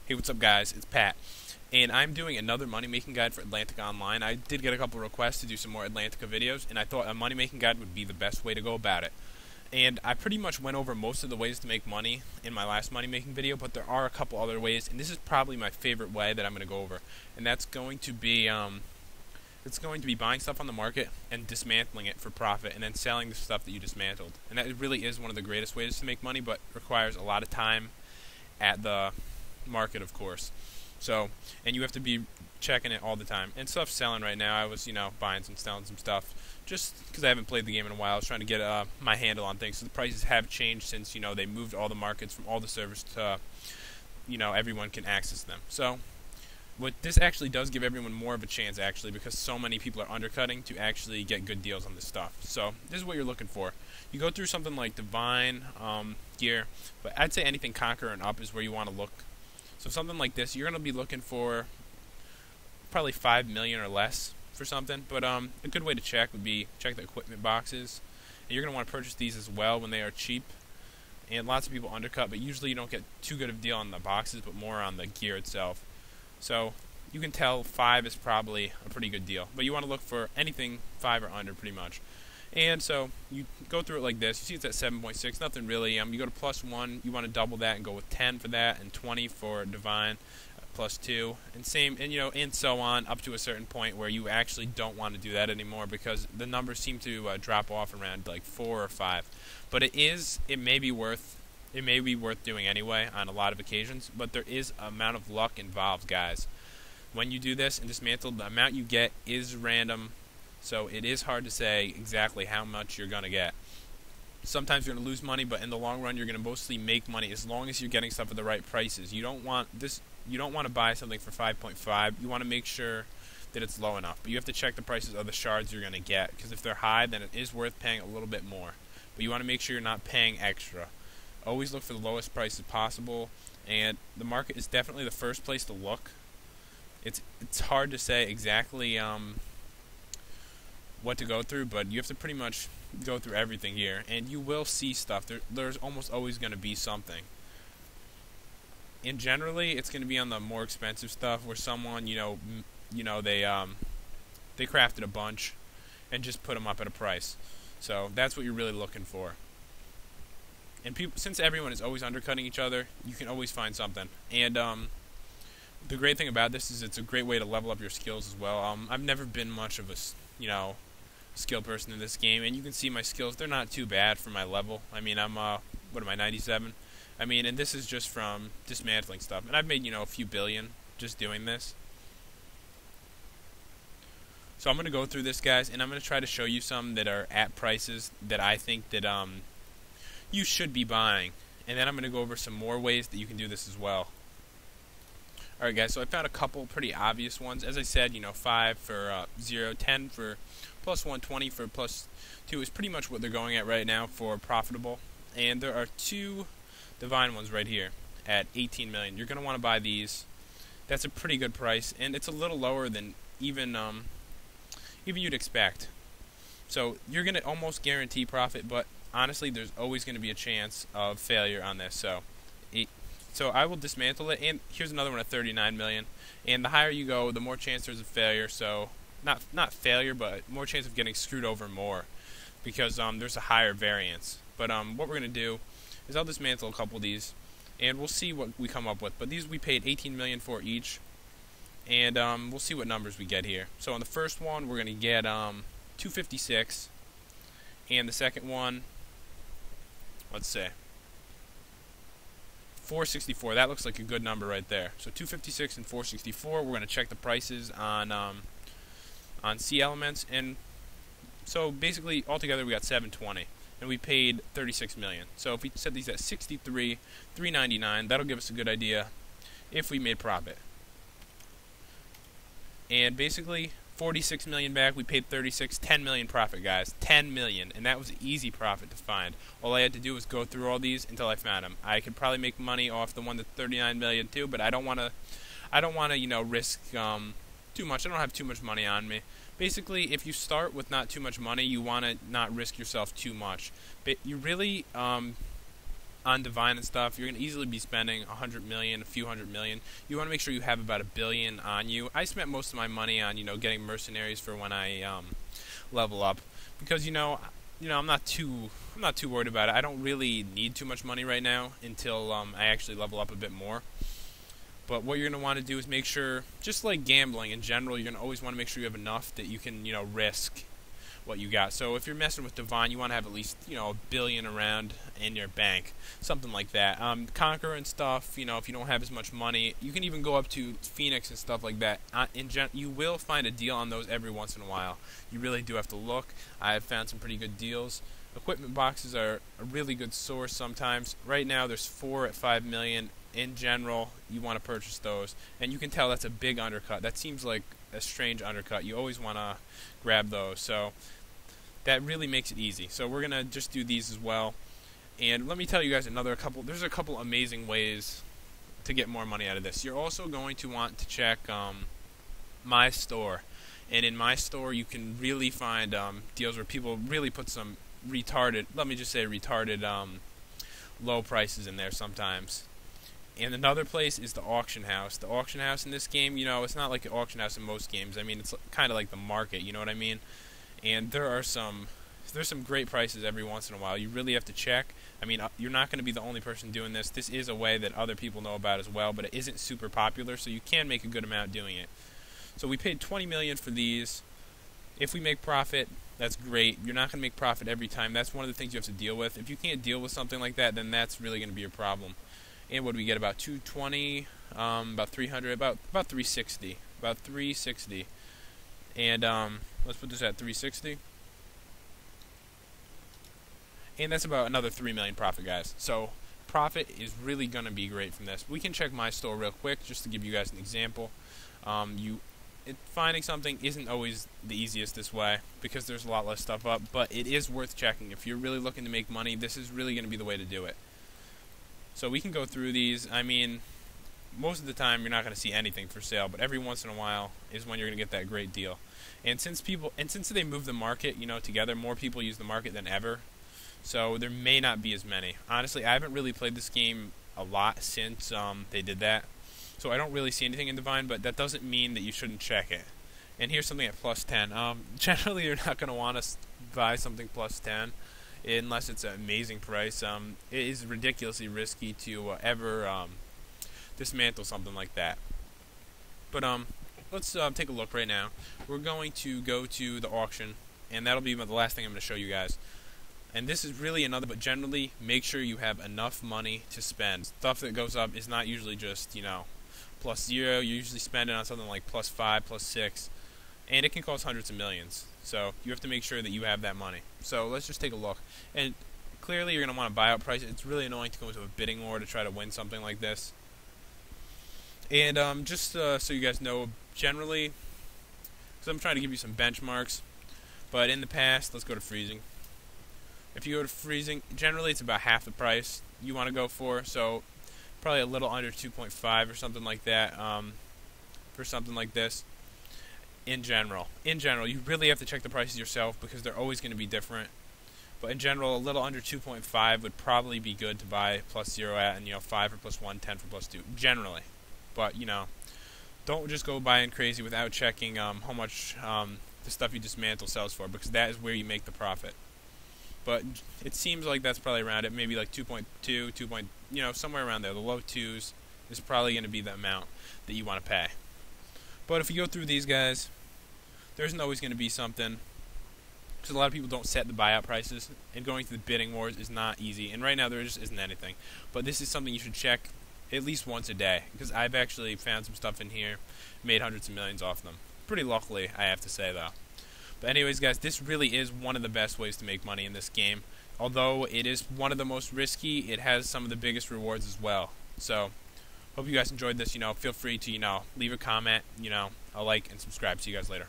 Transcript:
Hey, what's up, guys? It's Pat, and I'm doing another money-making guide for Alantica Online. I did get a couple requests to do some more Alantica videos, and I thought a money-making guide would be the best way to go about it. And I pretty much went over most of the ways to make money in my last money-making video, but there are a couple other ways, and this is probably my favorite way that I'm going to go over, and that's going to be buying stuff on the market and dismantling it for profit, and then selling the stuff that you dismantled. And that really is one of the greatest ways to make money, but requires a lot of time at the market, of course. So, and you have to be checking it all the time. And stuff's selling right now. I was, buying some, selling some stuff, just because I haven't played the game in a while. I was trying to get my handle on things. So the prices have changed since, they moved all the markets from all the servers to, everyone can access them. So, what this actually does give everyone more of a chance, actually, because so many people are undercutting to actually get good deals on this stuff. So, this is what you're looking for. You go through something like Divine, Gear, but I'd say anything Conqueror and up is where you want to look. So something like this, you're going to be looking for probably 5 million or less for something. But a good way to check would be check the equipment boxes. And you're going to want to purchase these as well when they are cheap. And lots of people undercut, but usually you don't get too good of a deal on the boxes, but more on the gear itself. So you can tell 5 is probably a pretty good deal. But you want to look for anything 5 or under pretty much. And so you go through it like this. You see it's at 7.6, nothing really. You go to +1, you want to double that and go with 10 for that, and 20 for Divine, +2, and same, and so on up to a certain point where you actually don't want to do that anymore because the numbers seem to drop off around like 4 or 5. But it may be worth doing anyway on a lot of occasions. But there is an amount of luck involved, guys. When you do this and dismantle, the amount you get is random. So it is hard to say exactly how much you're going to get. Sometimes you're going to lose money, but in the long run you're going to mostly make money as long as you're getting stuff at the right prices. You don't want to buy something for 5.5. You want to make sure that it's low enough. But you have to check the prices of the shards you're going to get, because if they're high, then it is worth paying a little bit more. But you want to make sure you're not paying extra. Always look for the lowest prices possible, and the market is definitely the first place to look. It's hard to say exactly what to go through, but you have to pretty much go through everything here, and you will see stuff. There's almost always going to be something. And generally, it's going to be on the more expensive stuff where someone, they crafted a bunch and just put them up at a price. So that's what you're really looking for. And since everyone is always undercutting each other, you can always find something. And the great thing about this is it's a great way to level up your skills as well. I've never been much of a, skill person in this game, and you can see my skills. They're not too bad for my level. I mean, I'm, 97? I mean, and this is just from dismantling stuff. And I've made, a few billion just doing this. So I'm going to go through this, guys, and I'm going to try to show you some that are at prices that I think that you should be buying. And then I'm going to go over some more ways that you can do this as well. Alright, guys, so I found a couple pretty obvious ones. As I said, 5 for 0, 10 for +1, 20 for +2 is pretty much what they're going at right now for profitable. And there are 2 Divine ones right here at 18 million. You're going to want to buy these. That's a pretty good price, and it's a little lower than even you'd expect. So you're going to almost guarantee profit, but honestly, there's always going to be a chance of failure on this. So I will dismantle it, and here's another one at 39 million. And the higher you go, the more chance there's of failure. So not failure, but more chance of getting screwed over more, because there's a higher variance. But what we're gonna do is I'll dismantle a couple of these, and we'll see what we come up with. But these we paid 18 million for each, and we'll see what numbers we get here. So on the first one, we're gonna get 256, and the second one, let's say 464. That looks like a good number right there. So 256 and 464. We're going to check the prices on C elements, and so basically altogether we got 720, and we paid 36 million. So if we set these at 63, 399, that'll give us a good idea if we made profit. And basically 46 million back, we paid 36, 10 million profit, guys, 10 million, and that was an easy profit to find. All I had to do was go through all these until I found them. I could probably make money off the one that's 39 million too, but I don't want to, risk too much. I don't have too much money on me. Basically, if you start with not too much money, you want to not risk yourself too much. But you really, on Divine and stuff, you're going to easily be spending 100 million, a few hundred million. You want to make sure you have about $1 billion on you. I spent most of my money on, getting mercenaries for when I level up, because I'm not too worried about it. I don't really need too much money right now until I actually level up a bit more. But what you're going to want to do is make sure, just like gambling in general, you're going to always want to make sure you have enough that you can, risk what you got. So if you're messing with Divine, you want to have at least, $1 billion around in your bank, something like that. Conqueror and stuff, if you don't have as much money, you can even go up to Phoenix and stuff like that. You will find a deal on those every once in a while. You really do have to look. I have found some pretty good deals. Equipment boxes are a really good source sometimes. Right now, there's 4 at 5 million. In general, you want to purchase those, and you can tell that's a big undercut. That seems like a strange undercut. You always want to grab those, so that really makes it easy. So we're gonna just do these as well, and let me tell you guys there's a couple amazing ways to get more money out of this. You're also going to want to check my store, and in my store you can really find deals where people really put some retarded low prices in there sometimes. And another place is the auction house. The auction house in this game, it's not like an auction house in most games. I mean, it's kind of like the market, you know what I mean? And there's some great prices every once in a while. You really have to check. I mean, you're not going to be the only person doing this. This is a way that other people know about as well, but it isn't super popular, so you can make a good amount doing it. So we paid $20 million for these. If we make profit, that's great. You're not going to make profit every time. That's one of the things you have to deal with. If you can't deal with something like that, then that's really going to be a problem. And what do we get? About 220, about 300, about 360, about 360. And let's put this at 360. And that's about another 3 million profit, guys. So profit is really going to be great from this. We can check my store real quick just to give you guys an example. Finding something isn't always the easiest this way because there's a lot less stuff up, but it is worth checking. If you're really looking to make money, this is really going to be the way to do it. So we can go through these. I mean, most of the time you're not going to see anything for sale, but every once in a while is when you're going to get that great deal. And since they move the market, together, more people use the market than ever. So there may not be as many. Honestly, I haven't really played this game a lot since they did that. So I don't really see anything in Divine, but that doesn't mean that you shouldn't check it. And here's something at plus 10. Generally, you're not going to want to buy something plus 10. Unless it's an amazing price. It is ridiculously risky to ever dismantle something like that. But let's take a look right now. We're going to go to the auction, and that'll be the last thing I'm going to show you guys. And this is really but generally, make sure you have enough money to spend. Stuff that goes up is not usually just, plus 0. You usually spend it on something like plus 5, plus 6. And it can cost hundreds of millions. So you have to make sure that you have that money. So let's just take a look. And clearly you're going to want to buy out price. It's really annoying to go into a bidding war to try to win something like this. And just so you guys know, generally, because I'm trying to give you some benchmarks, but in the past, let's go to freezing. If you go to freezing, generally it's about half the price you want to go for. So probably a little under 2.5 or something like that for something like this. In general, you really have to check the prices yourself because they're always going to be different. But in general, a little under 2.5 would probably be good to buy plus 0 at, and 5 for plus 1, 10 for plus 2, generally. But don't just go buying crazy without checking how much the stuff you dismantle sells for, because that is where you make the profit. But it seems like that's probably around it, maybe like 2.2, somewhere around there. The low 2s is probably going to be the amount that you want to pay. But if you go through these guys, there isn't always going to be something, because a lot of people don't set the buyout prices, and going to the bidding wars is not easy. And right now there just isn't anything. But this is something you should check at least once a day, because I've actually found some stuff in here, made hundreds of millions off them. Pretty luckily, I have to say, though. But anyways, guys, this really is one of the best ways to make money in this game. Although it is one of the most risky, it has some of the biggest rewards as well. So hope you guys enjoyed this. Feel free to, leave a comment, a like, and subscribe. See you guys later.